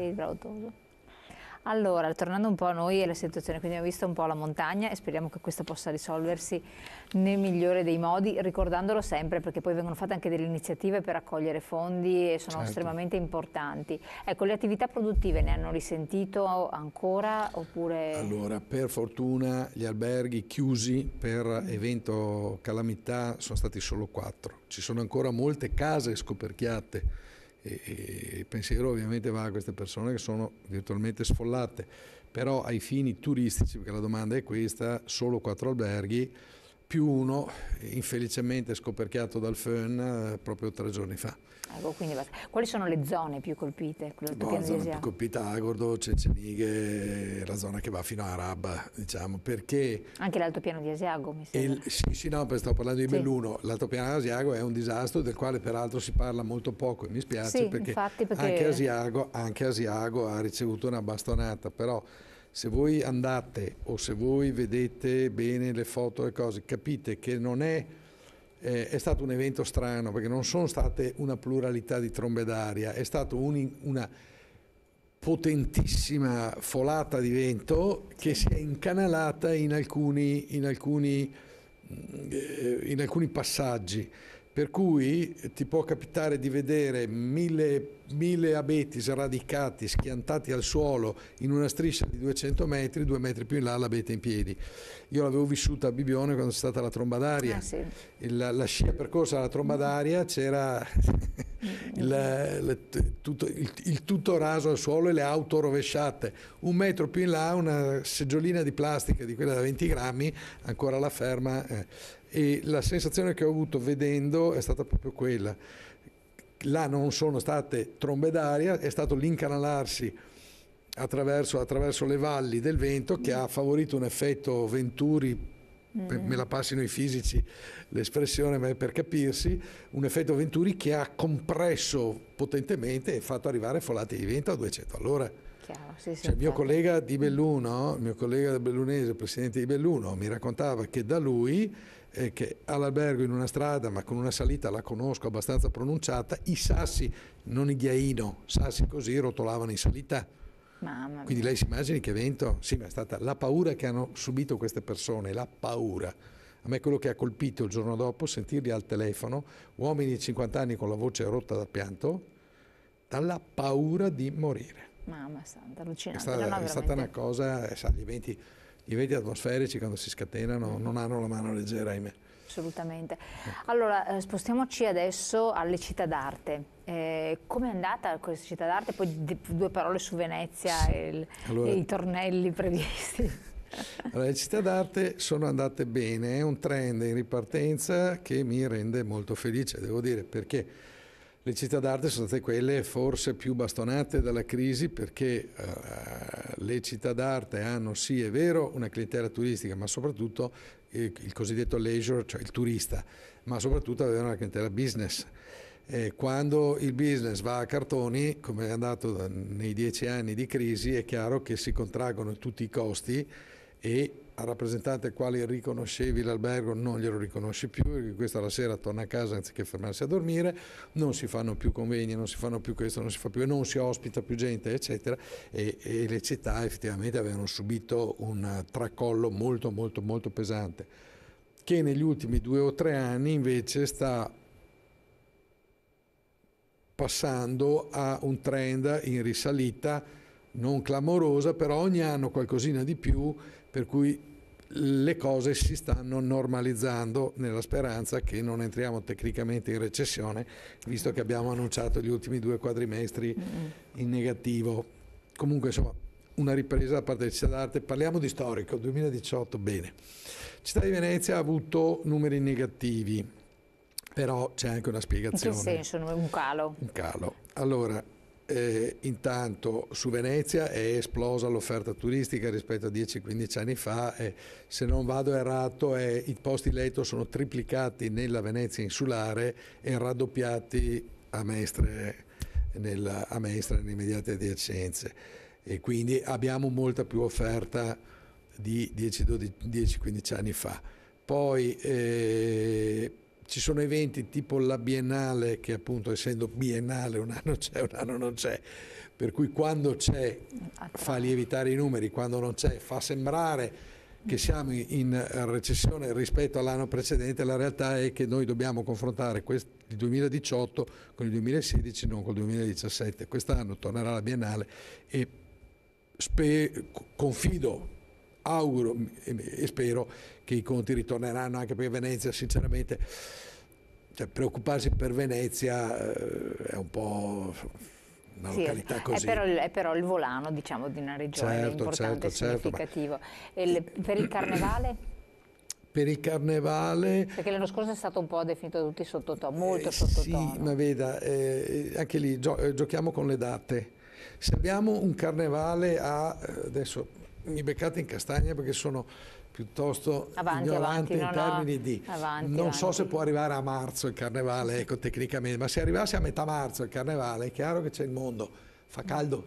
Grautoso. Allora, tornando un po' a noi e alla situazione, quindi abbiamo visto un po' la montagna e speriamo che questa possa risolversi nel migliore dei modi, ricordandolo sempre, perché poi vengono fatte anche delle iniziative per raccogliere fondi e sono estremamente importanti. Ecco, le attività produttive ne hanno risentito ancora oppure... Allora, per fortuna gli alberghi chiusi per evento calamità sono stati solo 4. Ci sono ancora molte case scoperchiate. E il pensiero ovviamente va a queste persone che sono virtualmente sfollate, però ai fini turistici, perché la domanda è questa, solo 4 alberghi più uno infelicemente scoperchiato dal FÖN proprio 3 giorni fa. Ecco, quindi, quali sono le zone più colpite? La zona più colpita Agordo, Cencenighe, la zona che va fino a Rabba, diciamo, perché... Anche l'altopiano di Asiago, mi sembra. Sì, no, sto parlando di Belluno. L'altopiano di Asiago è un disastro del quale peraltro si parla molto poco e mi spiace, perché anche Asiago ha ricevuto una bastonata, però se voi andate o se voi vedete bene le foto e cose, capite che non è stato un evento strano, perché non sono state una pluralità di trombe d'aria, è stata una potentissima folata di vento che si è incanalata in alcuni passaggi, per cui ti può capitare di vedere mille abeti sradicati, schiantati al suolo in una striscia di 200 metri, 2 metri più in là l'abete in piedi. Io l'avevo vissuta a Bibione quando c'è stata la tromba d'aria. La scia percorsa alla tromba d'aria, c'era il tutto raso al suolo e le auto rovesciate. 1 metro più in là una seggiolina di plastica di quella da 20 grammi, ancora la ferma. E la sensazione che ho avuto vedendo è stata proprio quella. Là non sono state trombe d'aria, è stato l'incanalarsi attraverso le valli del vento che ha favorito un effetto Venturi, me la passino i fisici l'espressione, ma è per capirsi, un effetto Venturi che ha compresso potentemente e fatto arrivare folate di vento a 200 all'ora. Il mio collega di Belluno, il mio collega bellunese, presidente di Belluno, mi raccontava che da lui, che all'albergo in una strada, ma con una salita la conosco abbastanza pronunciata, i sassi, non i ghiaino, sassi così rotolavano in salita. Quindi lei si immagini che vento? Sì, ma è stata la paura che hanno subito queste persone, la paura. A me quello che ha colpito il giorno dopo, sentirli al telefono, uomini di 50 anni con la voce rotta dal pianto, dalla paura di morire. Mamma santa, allucinante. È stata una cosa, gli eventi atmosferici quando si scatenano non hanno la mano leggera, ahimè. Assolutamente. Allora, spostiamoci adesso alle città d'arte. Come è andata questa città d'arte? Poi 2 parole su Venezia e i tornelli previsti. Allora, le città d'arte sono andate bene, è un trend in ripartenza che mi rende molto felice, devo dire, perché le città d'arte sono state quelle forse più bastonate dalla crisi, perché le città d'arte hanno, sì è vero, una clientela turistica, ma soprattutto il cosiddetto leisure, cioè il turista, ma soprattutto avevano una clientela business. Quando il business va a cartoni, come è andato nei 10 anni di crisi, è chiaro che si contraggono tutti i costi e al rappresentante quale riconoscevi l'albergo non glielo riconosci più, perché questa la sera torna a casa anziché fermarsi a dormire, non si fanno più convegni, non si fanno più questo, non si fa più, non si ospita più gente, eccetera, e le città effettivamente avevano subito un tracollo molto molto molto pesante, che negli ultimi 2 o 3 anni invece sta passando a un trend in risalita, non clamorosa, però ogni anno qualcosina di più, per cui le cose si stanno normalizzando, nella speranza che non entriamo tecnicamente in recessione, visto che abbiamo annunciato gli ultimi 2 quadrimestri in negativo. Comunque insomma una ripresa da parte della città d'arte. Parliamo di storico, 2018, bene. Città di Venezia ha avuto numeri negativi, però c'è anche una spiegazione. In che senso? Un calo? Un calo. Allora, intanto su Venezia è esplosa l'offerta turistica rispetto a 10-15 anni fa, se non vado errato i posti letto sono triplicati nella Venezia insulare e raddoppiati a Mestre, nelle immediate adiacenze, e quindi abbiamo molta più offerta di 10-15 anni fa. Poi ci sono eventi tipo la Biennale, che appunto essendo biennale un anno c'è, un anno non c'è, per cui quando c'è fa lievitare i numeri, quando non c'è fa sembrare che siamo in recessione rispetto all'anno precedente. La realtà è che noi dobbiamo confrontare il 2018 con il 2016, non col 2017. Quest'anno tornerà la Biennale e confido, auguro e spero che i conti ritorneranno, anche perché Venezia sinceramente, cioè, preoccuparsi per Venezia è un po' una località così. È però il volano, diciamo, di una regione importante e significativo. Per il carnevale? Per il carnevale... Perché l'anno scorso è stato un po' definito tutti sottotono, molto sottotono. Sì, ma veda, anche lì giochiamo con le date. Se abbiamo un carnevale adesso mi beccate in castagna perché sono piuttosto ignorante in termini di... non so se può arrivare a marzo il carnevale, ecco, tecnicamente, ma se arrivasse a metà marzo il carnevale è chiaro che c'è il mondo, fa caldo.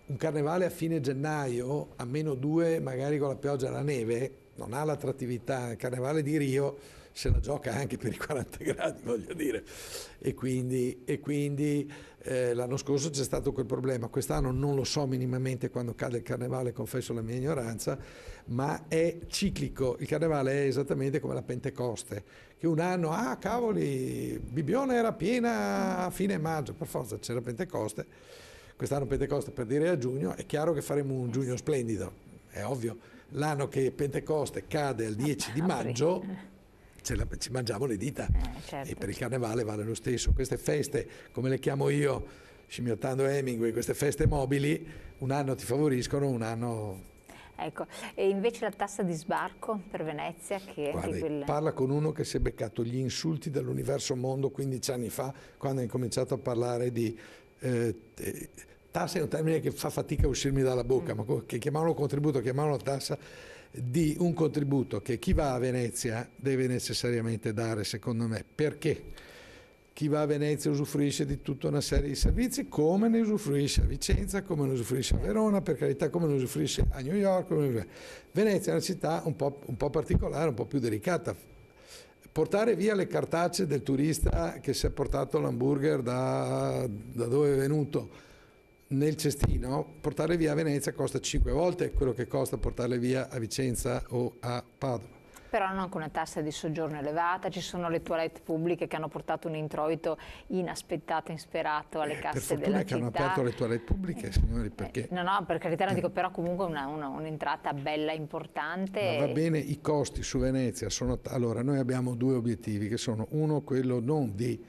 Un carnevale a fine gennaio, a -2, magari con la pioggia e la neve, non ha l'attrattività. Il carnevale di Rio se la gioca anche per i 40 gradi, voglio dire. E quindi l'anno scorso c'è stato quel problema. Quest'anno non lo so minimamente quando cade il carnevale, confesso la mia ignoranza, ma è ciclico. Il carnevale è esattamente come la Pentecoste, che un anno, cavoli, Bibbione era piena a fine maggio, per forza c'era Pentecoste. Quest'anno Pentecoste per dire a giugno, è chiaro che faremo un giugno splendido, è ovvio. L'anno che Pentecoste cade il 10 di maggio, ci mangiamo le dita, certo. E per il carnevale vale lo stesso. Queste feste, come le chiamo io, scimmiottando Hemingway, queste feste mobili, un anno ti favoriscono, un anno... Ecco, e invece la tassa di sbarco per Venezia, che Guardi, anche parla con uno che si è beccato gli insulti dell'universo mondo 15 anni fa, quando ha incominciato a parlare di... tassa è un termine che fa fatica a uscirmi dalla bocca, ma che chiamavano contributo, chiamavano tassa, di un contributo che chi va a Venezia deve necessariamente dare, secondo me. Perché? Chi va a Venezia usufruisce di tutta una serie di servizi, come ne usufruisce a Vicenza, come ne usufruisce a Verona, per carità, come ne usufruisce a New York. Venezia è una città un po' particolare, un po' più delicata. Portare via le cartacce del turista che si è portato l'hamburger da dove è venuto nel cestino, portarle via a Venezia costa 5 volte quello che costa portarle via a Vicenza o a Padova. Però hanno anche una tassa di soggiorno elevata, ci sono le toilette pubbliche che hanno portato un introito inaspettato, insperato alle casse della città. Per fortuna che hanno aperto le toilette pubbliche, signori, perché... No, per carità, non dico, però comunque un'entrata bella, importante. Ma va bene, i costi su Venezia sono... Allora, noi abbiamo due obiettivi, che sono, uno, quello non di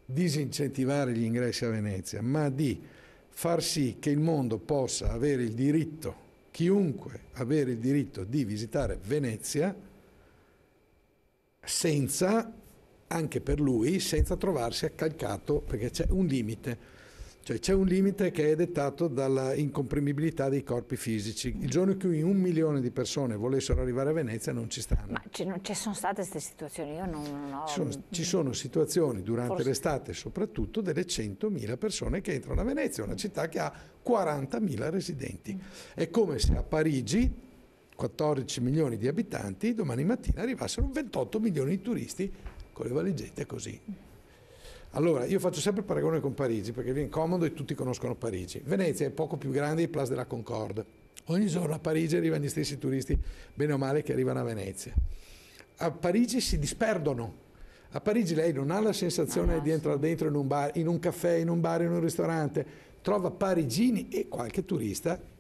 disincentivare gli ingressi a Venezia, ma di far sì che il mondo possa avere il diritto, chiunque avere il diritto di visitare Venezia senza, anche per lui, senza trovarsi accalcato, perché c'è un limite. Cioè c'è un limite che è dettato dalla incomprimibilità dei corpi fisici. Il giorno in cui 1 milione di persone volessero arrivare a Venezia non ci stanno. Ma ci sono state queste situazioni? Io non ho... Ci sono situazioni durante l'estate, soprattutto delle 100.000 persone che entrano a Venezia, una città che ha 40.000 residenti. È come se a Parigi, 14 milioni di abitanti, domani mattina arrivassero 28 milioni di turisti con le valigette così. Allora, io faccio sempre il paragone con Parigi perché viene comodo e tutti conoscono Parigi. Venezia è poco più grande di Place de la Concorde. Ogni giorno a Parigi arrivano gli stessi turisti, bene o male, che arrivano a Venezia. A Parigi si disperdono. A Parigi lei non ha la sensazione di entrare dentro in un bar, in un caffè, in un bar, in un ristorante. Trova parigini e qualche turista.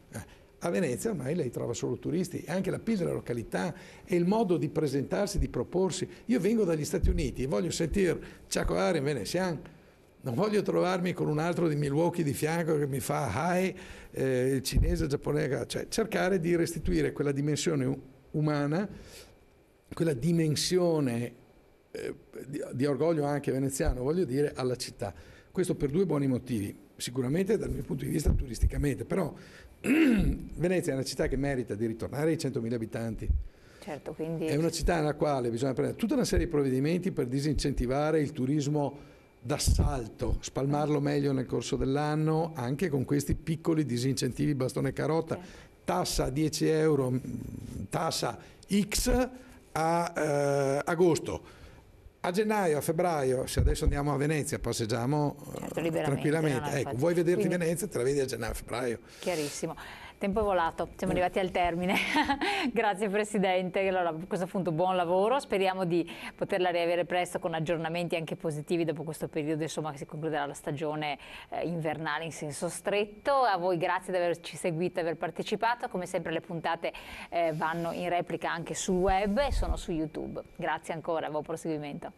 A Venezia ormai lei trova solo turisti, anche la PIL della località e il modo di presentarsi, di proporsi. Io vengo dagli Stati Uniti e voglio sentire Ciacoare in veneziano, non voglio trovarmi con un altro di Milwaukee di fianco che mi fa hi, il cinese, il giapponese, cioè cercare di restituire quella dimensione umana, quella dimensione di orgoglio anche veneziano, voglio dire, alla città. Questo per due buoni motivi, sicuramente dal mio punto di vista turisticamente, però Venezia è una città che merita di ritornare ai 100.000 abitanti. Certo, quindi... È una città nella quale bisogna prendere tutta una serie di provvedimenti per disincentivare il turismo d'assalto, spalmarlo meglio nel corso dell'anno, anche con questi piccoli disincentivi bastone e carota. Tassa a 10 euro, tassa X a agosto. A gennaio, a febbraio, se adesso andiamo a Venezia, passeggiamo tranquillamente. No, ecco, vuoi vederti Venezia, te la vedi a gennaio, febbraio. Chiarissimo. Tempo è volato, siamo arrivati al termine. Grazie Presidente, allora, a questo punto buon lavoro, speriamo di poterla riavere presto con aggiornamenti anche positivi dopo questo periodo, insomma, che si concluderà la stagione invernale in senso stretto. A voi grazie di averci seguito e aver partecipato, come sempre le puntate vanno in replica anche sul web e sono su YouTube. Grazie ancora, buon proseguimento.